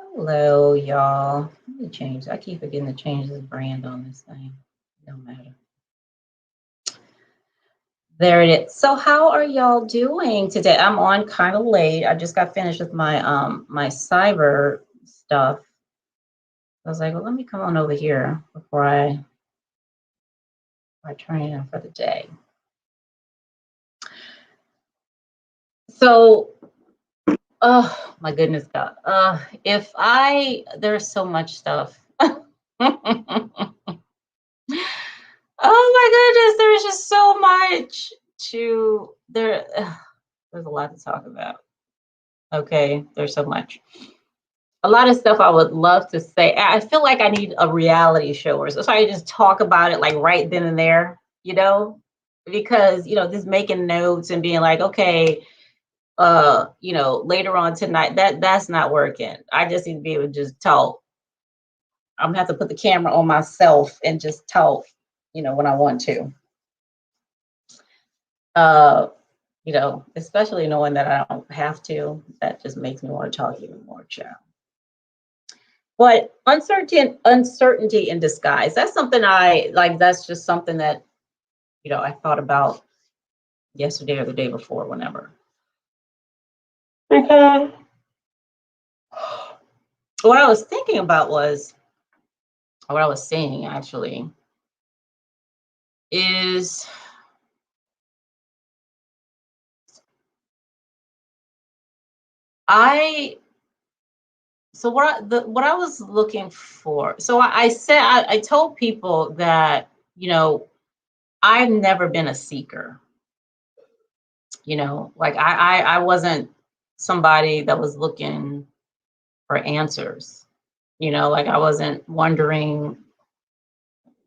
Hello, y'all. Let me change. I keep forgetting to change this brand on this thing. Don't matter. There it is. So how are y'all doing today? I'm on kind of late. I just got finished with my cyber stuff. I was like, well, let me come on over here before I turn it in for the day. So, oh my goodness, God. There's so much stuff. Oh my goodness, there's just so much to there. There's a lot to talk about. Okay, there's so much. A lot of stuff I would love to say. I feel like I need a reality show or so I just talk about it like right then and there, because just making notes and being like, okay, later on tonight, that's not working. I just need to be able to just talk. I'm gonna have to put the camera on myself and just talk, when I want to. Especially knowing that I don't have to, that just makes me want to talk even more, child. But uncertainty in disguise. That's something I like. That's just something that, I thought about yesterday or the day before, whenever. Okay. What I was thinking about was, what I was saying actually, is what I was looking for. So I told people that, I've never been a seeker. Like I wasn't somebody that was looking for answers. Like I wasn't wondering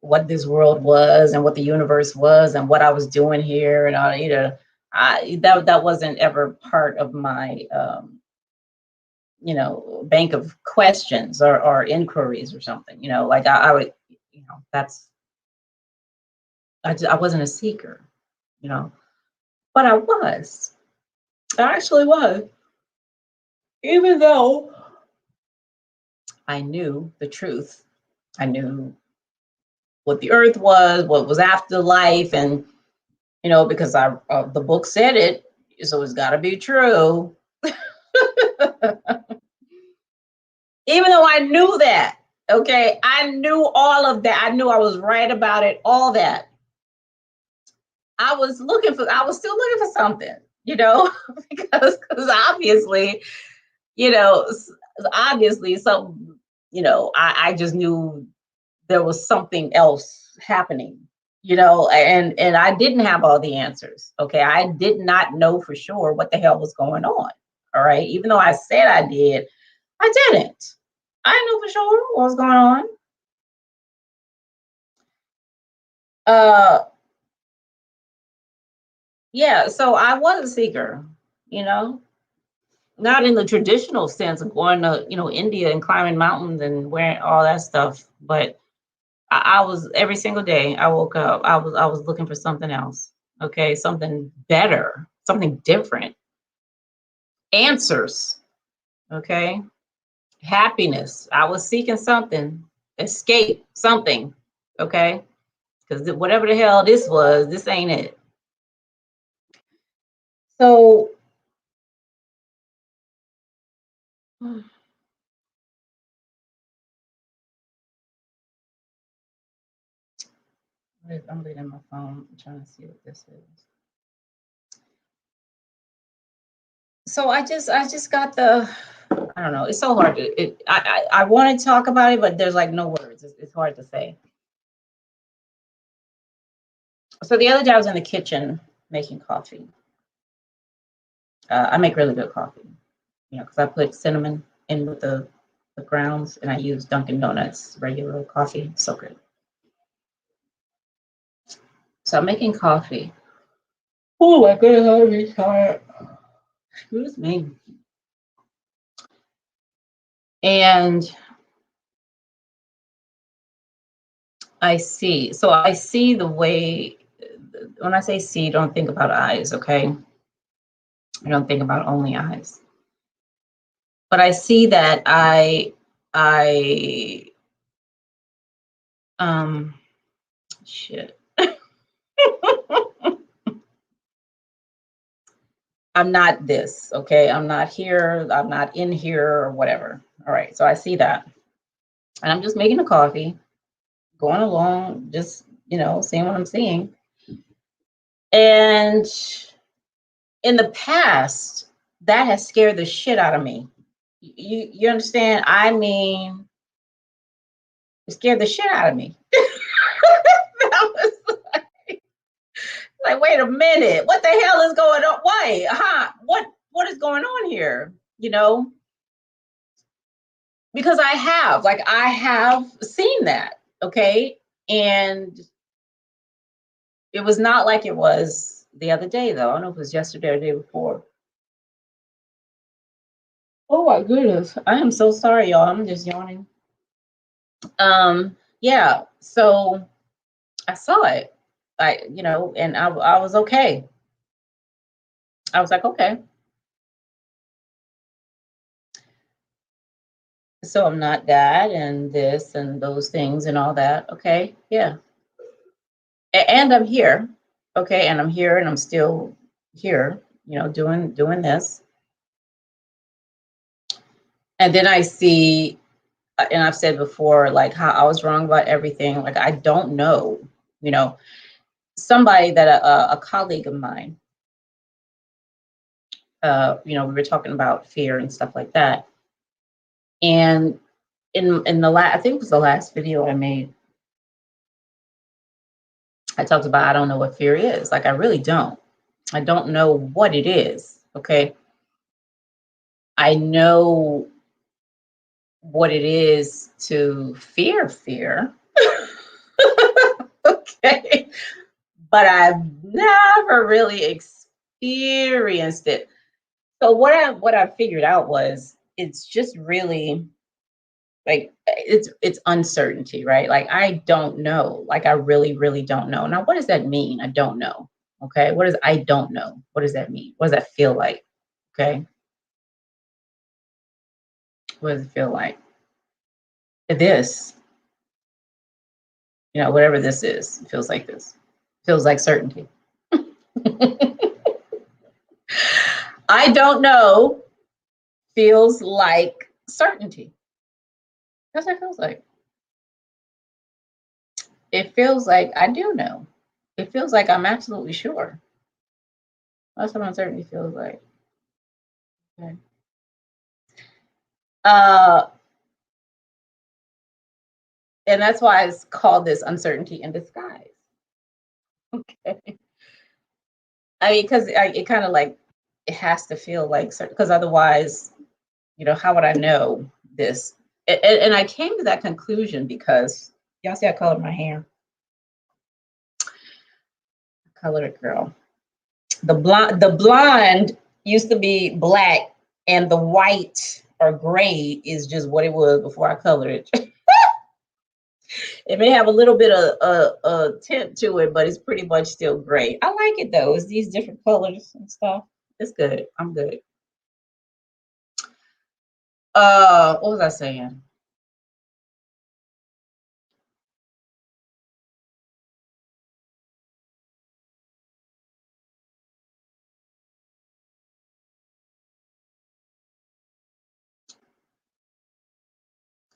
what this world was and what the universe was and what I was doing here and all. That wasn't ever part of my bank of questions or inquiries or something. Like I would, that's I wasn't a seeker, but I was. I actually was. Even though I knew the truth, I knew what the earth was, what was afterlife, and because the book said it, so it's got to be true. Even though I knew that, okay, I knew all of that. I knew I was right about it, all that. I was still looking for something, because obviously, some, I just knew there was something else happening, and I didn't have all the answers. Okay. I did not know for sure what the hell was going on. All right. Even though I said I did, I didn't. I knew for sure what was going on. Yeah, so I was a seeker, not in the traditional sense of going to, India and climbing mountains and wearing all that stuff, but I was every single day I woke up, I was looking for something else. Okay, something better, something different. Answers, okay? Happiness. I was seeking something, escape, something, okay? Because whatever the hell this was, this ain't it. So I'm looking at my phone, I'm trying to see what this is. So I just got I don't know. It's so hard to. I want to talk about it, but there's like no words. It's hard to say. So the other day I was in the kitchen making coffee. I make really good coffee, because I put cinnamon in with the grounds, and I use Dunkin' Donuts regular coffee. So good. So I'm making coffee. Oh my goodness, I'm really tired. Excuse me. And I see. So I see the way, when I say see, don't think about eyes, okay? I don't think about only eyes. but I see that shit. I'm not this, okay? I'm not here, I'm not in here or whatever. All right, so I see that. And I'm just making a coffee, going along, just, seeing what I'm seeing. And in the past, that has scared the shit out of me. You understand? I mean, it scared the shit out of me. That was like, wait a minute, what the hell is going on? Why? What is going on here? Because I have seen that, okay? And it was not like it was the other day, though. I don't know if it was yesterday or the day before. Oh my goodness. I am so sorry, y'all. I'm just yawning. Yeah, so I saw it. And I was okay. I was like, okay. So I'm not that and this and those things and all that. Okay, yeah. And I'm here. Okay, and I'm here and I'm still here, doing this. And then I see, and I've said before, like how I was wrong about everything. Like I don't know, somebody that a colleague of mine, we were talking about fear and stuff like that. And in the last, I think it was the last video I made, I talked about I don't know what fear is. Like I really don't. I don't know what it is. Okay. I know what it is to fear. Okay. But I've never really experienced it. So what I figured out was it's just really like it's uncertainty, right? Like I don't know. Like I really, really don't know. Now, what does that mean? I don't know. Okay. What does I don't know? What does that mean? What does that feel like? Okay. What does it feel like? This, whatever this is, it feels like this. Feels like certainty. I don't know feels like certainty. That's what it feels like. It feels like I do know. It feels like I'm absolutely sure. That's what uncertainty feels like. Okay. And that's why it's called this uncertainty in disguise. Okay. I mean, because it kind of like it has to feel like certain, because otherwise, how would I know this? And I came to that conclusion because y'all see I colored my hair. I colored it, girl. The blonde used to be black, and the white or gray is just what it was before I colored it. It may have a little bit of tint to it, but it's pretty much still gray. I like it though. It's these different colors and stuff. It's good. I'm good. What was I saying?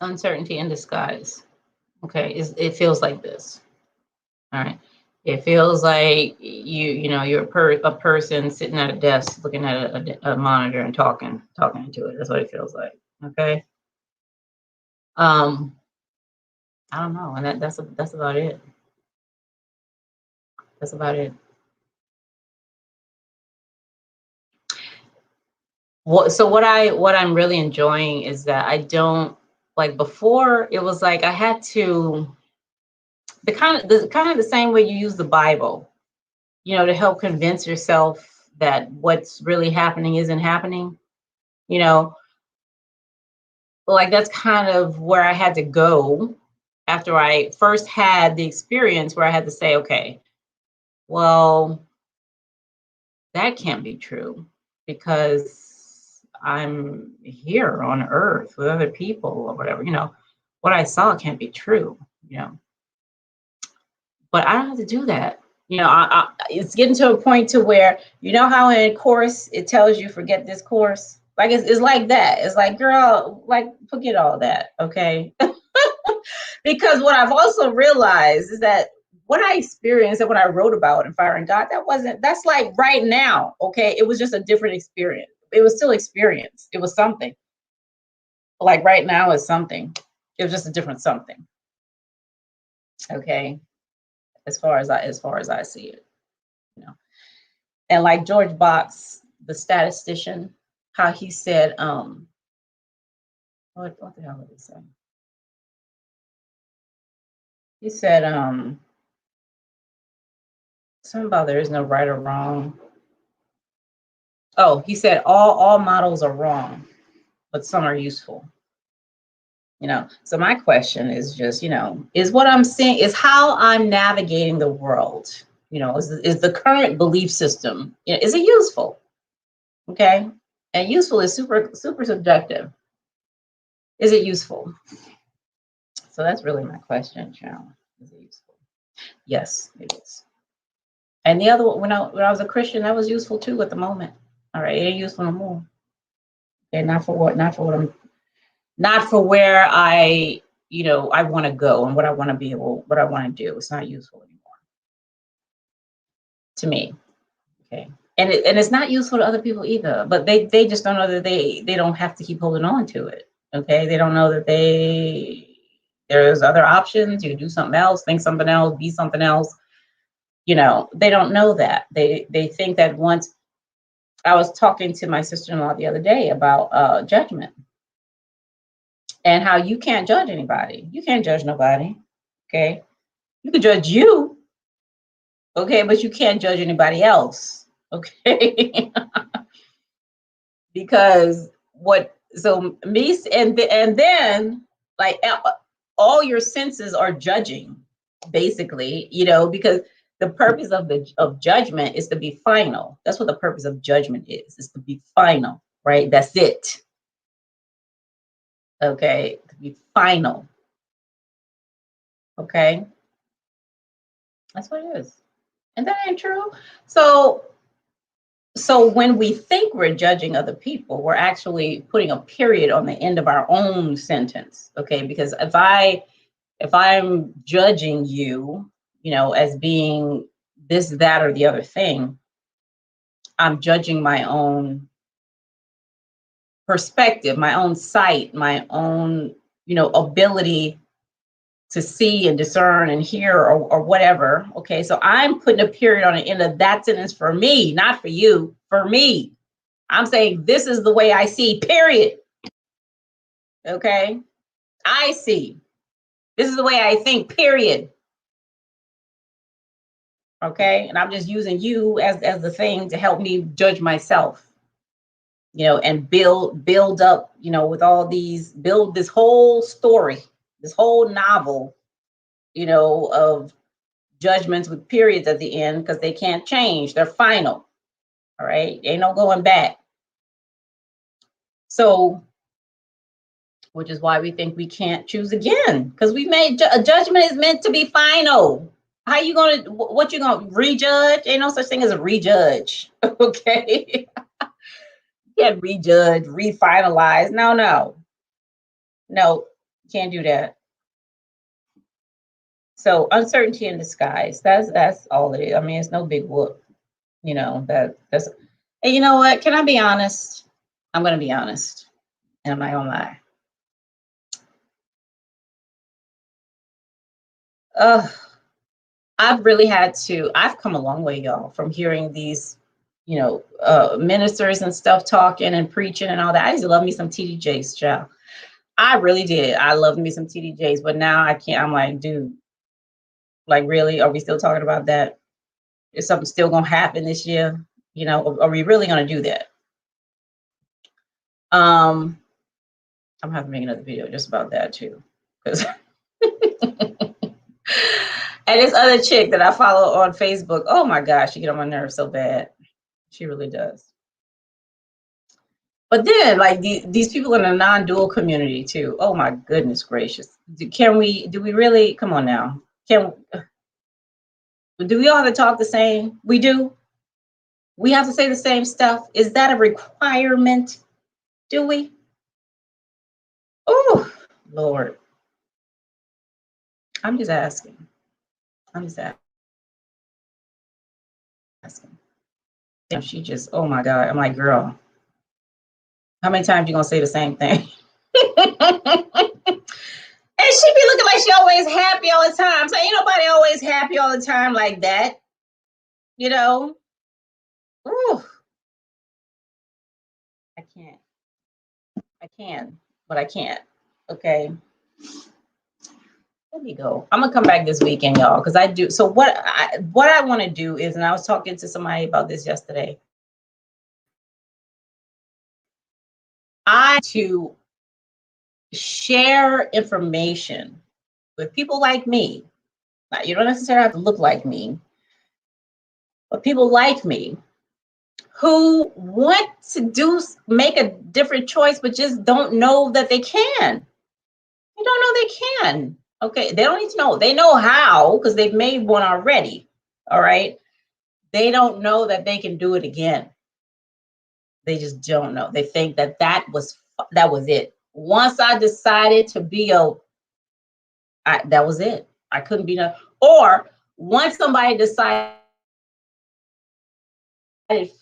Uncertainty in disguise. Okay, it feels like this. All right. It feels like you're a person sitting at a desk looking at a monitor and talking into it. That's what it feels like. Okay. I don't know, and that's about it. That's about it. What I'm really enjoying is that I don't, like before it was like I had to the kind of the same way you use the Bible, to help convince yourself that what's really happening isn't happening, you know, like that's kind of where I had to go after I first had the experience where I had to say, okay, well, that can't be true because I'm here on earth with other people or whatever, what I saw can't be true, but I don't have to do that. It's getting to a point to where, how in course it tells you forget this course, like it's like that. It's like, girl, like forget all that, okay? Because what I've also realized is that what I experienced and what I wrote about in Fire and God, that's like right now, okay? It was just a different experience. It was still experience. It was something. Like right now is something. It was just a different something. Okay. As far as I see it, And like George Box, the statistician, how he said, what the hell did he say? He said, something about there is no right or wrong. Oh, he said all models are wrong, but some are useful. So my question is just, is what I'm seeing, is how I'm navigating the world, is the current belief system, is it useful? Okay. And useful is super, super subjective. Is it useful? So that's really my question, child. Is it useful? Yes, it is. And the other one, when I was a Christian, that was useful too at the moment. All right, it ain't useful no more. Okay, not for where I want to go and what I want to be able, what I want to do. It's not useful anymore to me. Okay. And it's not useful to other people either, but they just don't know that they don't have to keep holding on to it. Okay. They don't know that there's other options. You can do something else, think something else, be something else. They don't know that. They think that once. I was talking to my sister-in-law the other day about judgment and how you can't judge anybody. You can't judge nobody. Okay. You can judge you. Okay. But you can't judge anybody else. Okay. Because and then like all your senses are judging basically, because the purpose of judgment is to be final. That's what the purpose of judgment is to be final, right? That's it. Okay, to be final. Okay, that's what it is. And that ain't true. So when we think we're judging other people, we're actually putting a period on the end of our own sentence. Okay, because if I'm judging you, as being this, that, or the other thing, I'm judging my own perspective, my own sight, my own, ability to see and discern and hear or whatever. Okay, so I'm putting a period on the end of that sentence for me, not for you, for me. I'm saying this is the way I see, period. Okay, I see. This is the way I think, period. Okay, and I'm just using you as the thing to help me judge myself, and build up, with all these, build this whole story, this whole novel, of judgments with periods at the end, because they can't change, they're final. All right, ain't no going back. So, which is why we think we can't choose again, because we made a judgment is meant to be final. How you gonna, what you gonna rejudge? Ain't no such thing as a rejudge. Okay. You can't rejudge, refinalize. No, can't do that. So uncertainty in disguise. That's all it is. I mean, it's no big whoop. That's. And you know what? Can I be honest? I'm gonna be honest, and I'm not gonna lie. I've come a long way, y'all, from hearing these, ministers and stuff talking and preaching and all that. I used to love me some TDJs, child. I really did. I loved me some TDJs, but now I can't. I'm like, dude, like, really? Are we still talking about that? Is something still gonna happen this year? Are we really gonna do that? I'm gonna have to make another video just about that too, because. And this other chick that I follow on Facebook, oh my gosh, she get on my nerves so bad. She really does. But then, like these people in the non-dual community too. Oh my goodness gracious! Do we really? Come on now. Do we all have to talk the same? We do. We have to say the same stuff. Is that a requirement? Do we? Oh Lord, I'm just asking. I'm just asking. Yeah, she just. Oh my God. I'm like, girl, how many times you gonna say the same thing? And she be looking like she always happy all the time. So ain't nobody always happy all the time like that, you know? Ooh, I can't. I can, but I can't. Okay. Let me go. I'm gonna come back this weekend, y'all, because I do. So what I want to do is, and I was talking to somebody about this yesterday. I to share information with people like me. Now, you don't necessarily have to look like me, but people like me who want to make a different choice, but just don't know that they can. They don't know they can. Okay, they don't need to know. They know how because they've made one already. All right, they don't know that they can do it again. They just don't know. They think that was it. Once I decided to be that was it. I couldn't be no. Or once somebody decided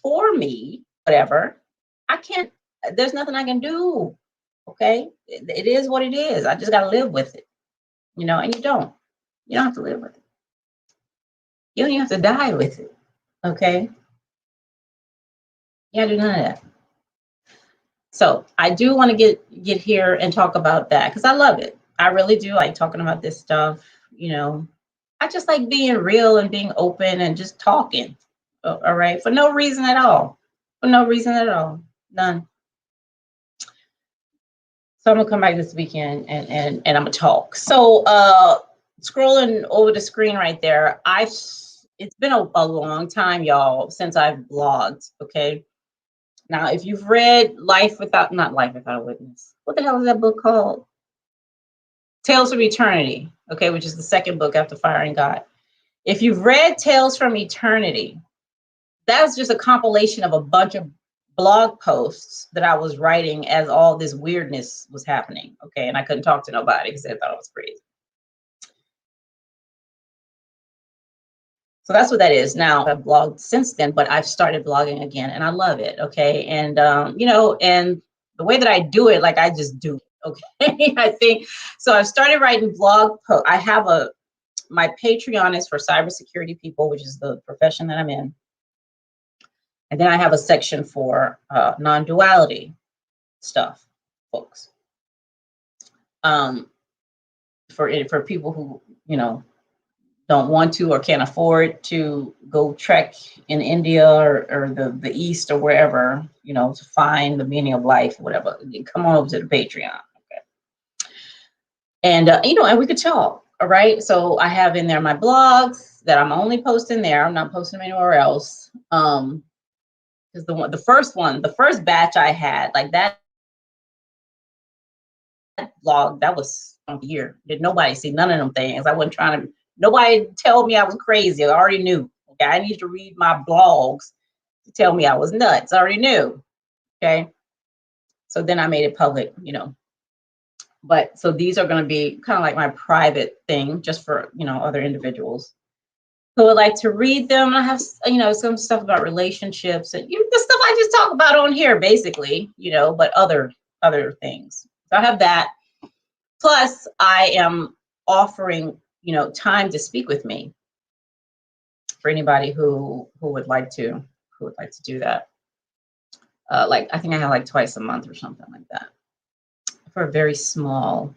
for me, whatever, I can't. There's nothing I can do. Okay, it is what it is. I just got to live with it, and you don't have to live with it. You don't even have to die with it. Okay, you gotta do none of that. So I do want to get here and talk about that because I love it. I really do like talking about this stuff. I just like being real and being open and just talking. All right, for no reason at all. For no reason at all. None. So I'm gonna come back this weekend and I'm gonna talk. So scrolling over the screen right there, it's been a long time, y'all, since I've blogged. Okay. Now, if you've read not Life Without a Witness, what the hell is that book called? Tales from Eternity, okay, which is the second book after Fire and God. If you've read Tales from Eternity, that's just a compilation of a bunch of blog posts that I was writing as all this weirdness was happening. Okay. And I couldn't talk to nobody because they thought I was crazy. So that's what that is. Now I've blogged since then, but I've started blogging again and I love it. Okay. And, and the way that I do it, like I just do it. Okay. I think so. I've started writing blog posts. I have my Patreon is for cybersecurity people, which is the profession that I'm in. And then I have a section for non-duality stuff, folks. For people who, don't want to or can't afford to go trek in India or the East or wherever, to find the meaning of life, whatever. Come on over to the Patreon. Okay. And, and we could talk. All right. So I have in there my blogs that I'm only posting there. I'm not posting them anywhere else. Because the first batch I had, like that blog, that was a year. Did nobody see none of them things? I wasn't trying to. Nobody tell me I was crazy. I already knew. Okay, I need to read my blogs to tell me I was nuts. I already knew. Okay, so then I made it public. But so these are going to be kind of like my private thing, just for other individuals who would like to read them. I have some stuff about relationships and the stuff I just talk about on here, basically. But other things. So I have that. Plus, I am offering time to speak with me for anybody who would like to do that. Like I think I have like twice a month or something like that for a very small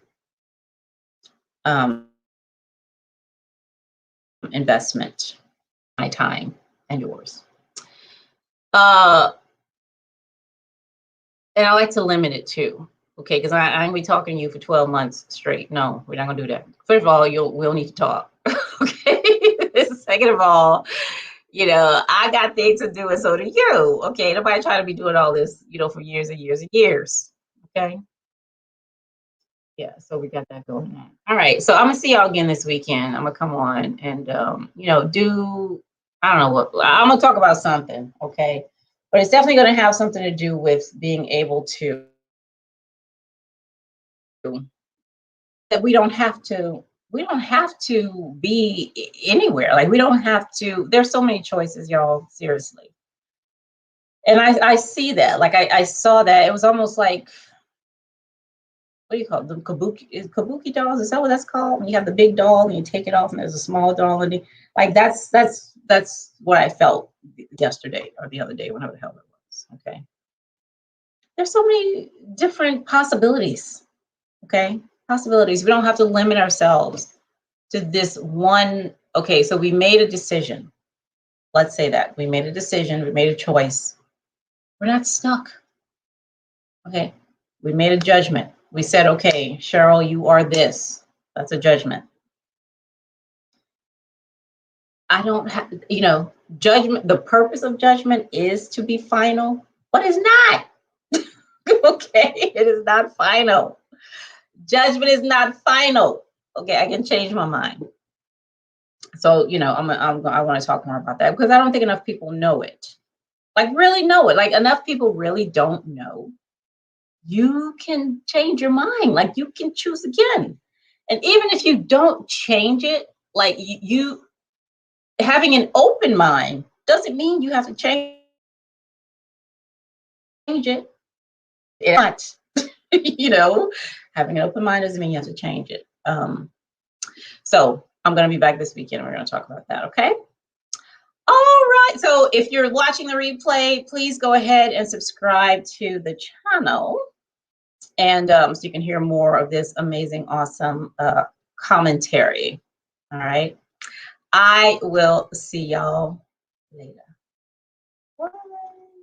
investment, my time and yours. And I like to limit it too. Okay, because I ain't be talking to you for 12 months straight. No, we're not gonna do that. First of all, we'll need to talk. Okay. Second of all, You know, I got things to do, and so do you. Okay, nobody trying to be doing all this, for years and years and years. Okay. Yeah, so we got that going on. All right, so I'm gonna see y'all again this weekend. I'm gonna come on and do I don't know what I'm gonna talk about something, okay? But it's definitely gonna have something to do with being able to that we don't have to be anywhere. Like we don't have to. There's so many choices, y'all. Seriously, and I see that. Like I saw that. It was almost like what do you call it? The kabuki dolls? Is that what that's called? When you have the big doll and you take it off and there's a small doll and like that's what I felt yesterday or the other day, whenever the hell it was. Okay. There's so many different possibilities. Okay. Possibilities. We don't have to limit ourselves to this one. Okay, so we made a decision. Let's say that. We made a decision, we made a choice. We're not stuck. Okay. We made a judgment. We said, okay, Cheryl, you are this. That's a judgment. I don't have, judgment. The purpose of judgment is to be final, but it's not. Okay, it is not final. Judgment is not final. Okay, I can change my mind. So, I want to talk more about that because I don't think enough people know it. Like, really know it. Like, enough people really don't know. You can change your mind. Like, you can choose again. And even if you don't change it, like, you having an open mind doesn't mean you have to change it. It's not, having an open mind doesn't mean you have to change it. So I'm going to be back this weekend. We're going to talk about that. Okay. All right. So if you're watching the replay, please go ahead and subscribe to the channel. And so you can hear more of this amazing, awesome commentary. All right. I will see y'all later. Bye.